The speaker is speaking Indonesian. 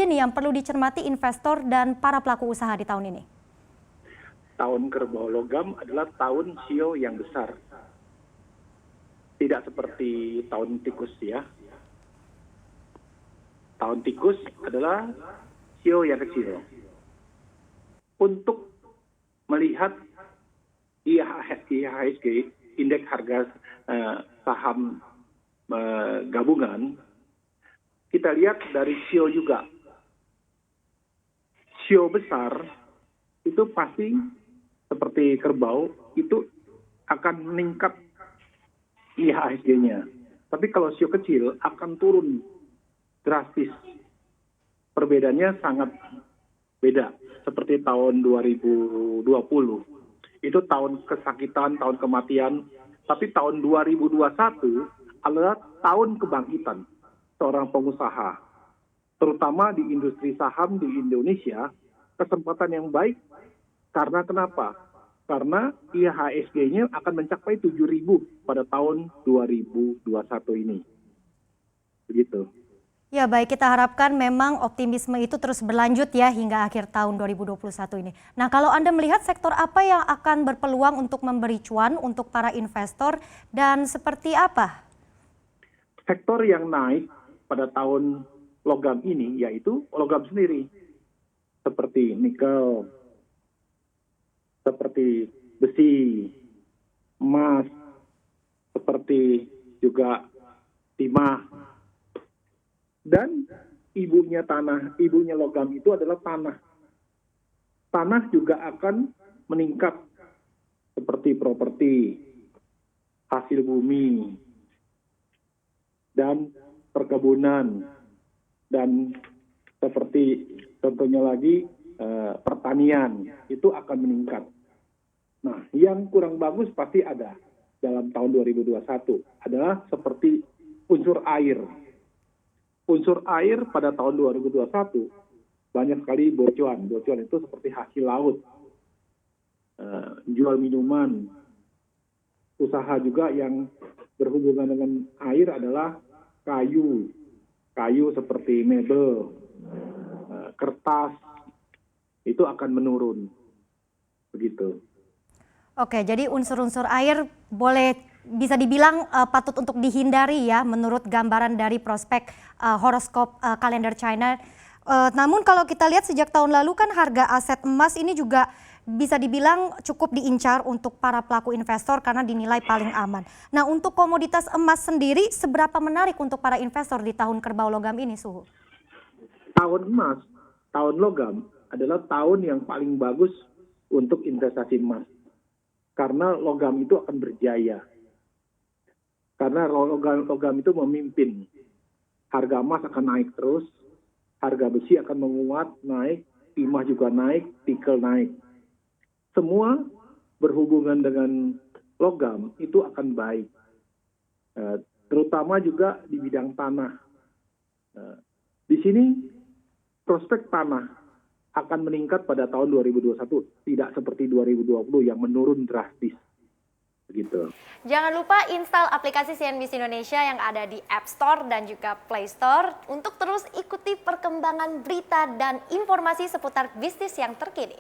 saja nih yang perlu dicermati investor dan para pelaku usaha di tahun ini? Tahun kerbau logam adalah tahun sio yang besar. Tidak seperti tahun tikus ya. Tahun tikus adalah sio yang kecil. Untuk melihat IHSG, indeks harga saham gabungan, kita lihat dari sio juga. Sio besar itu pasti seperti kerbau itu akan meningkat IHSG-nya. Tapi kalau sio kecil akan turun drastis. Perbedaannya sangat beda. Seperti tahun 2020. Itu tahun kesakitan, tahun kematian. Tapi tahun 2021 adalah tahun kebangkitan seorang pengusaha. Terutama di industri saham di Indonesia, kesempatan yang baik. Karena kenapa? Karena IHSG-nya akan mencapai 7.000 pada tahun 2021 ini. Begitu. Ya baik, kita harapkan memang optimisme itu terus berlanjut ya hingga akhir tahun 2021 ini. Nah kalau Anda melihat sektor apa yang akan berpeluang untuk memberi cuan untuk para investor dan seperti apa? Sektor yang naik pada tahun logam ini yaitu logam sendiri. Seperti nikel, seperti besi, emas, seperti juga timah. Dan ibunya logam itu adalah tanah. Tanah juga akan meningkat seperti properti, hasil bumi, dan perkebunan, dan seperti contohnya lagi pertanian, itu akan meningkat. Nah, yang kurang bagus pasti ada dalam tahun 2021 adalah seperti unsur air. Unsur air pada tahun 2021 banyak sekali bocuan. Bocuan itu seperti hasil laut, jual minuman, usaha juga yang berhubungan dengan air adalah kayu seperti mebel, kertas, itu akan menurun. Begitu. Oke, jadi unsur-unsur air bisa dibilang patut untuk dihindari ya menurut gambaran dari prospek horoskop kalender China. Namun kalau kita lihat sejak tahun lalu kan harga aset emas ini juga bisa dibilang cukup diincar untuk para pelaku investor karena dinilai paling aman. Nah untuk komoditas emas sendiri seberapa menarik untuk para investor di tahun kerbau logam ini, Suhu? Tahun emas, tahun logam adalah tahun yang paling bagus untuk investasi emas. Karena logam itu akan berjaya. Karena logam itu memimpin. Harga emas akan naik terus, harga besi akan menguat, naik, timah juga naik, nikel naik. Semua berhubungan dengan logam itu akan baik. Terutama juga di bidang tanah. Di sini prospek tanah akan meningkat pada tahun 2021, tidak seperti 2020 yang menurun drastis. Begitu. Jangan lupa install aplikasi CNBC Indonesia yang ada di App Store dan juga Play Store untuk terus ikuti perkembangan berita dan informasi seputar bisnis yang terkini.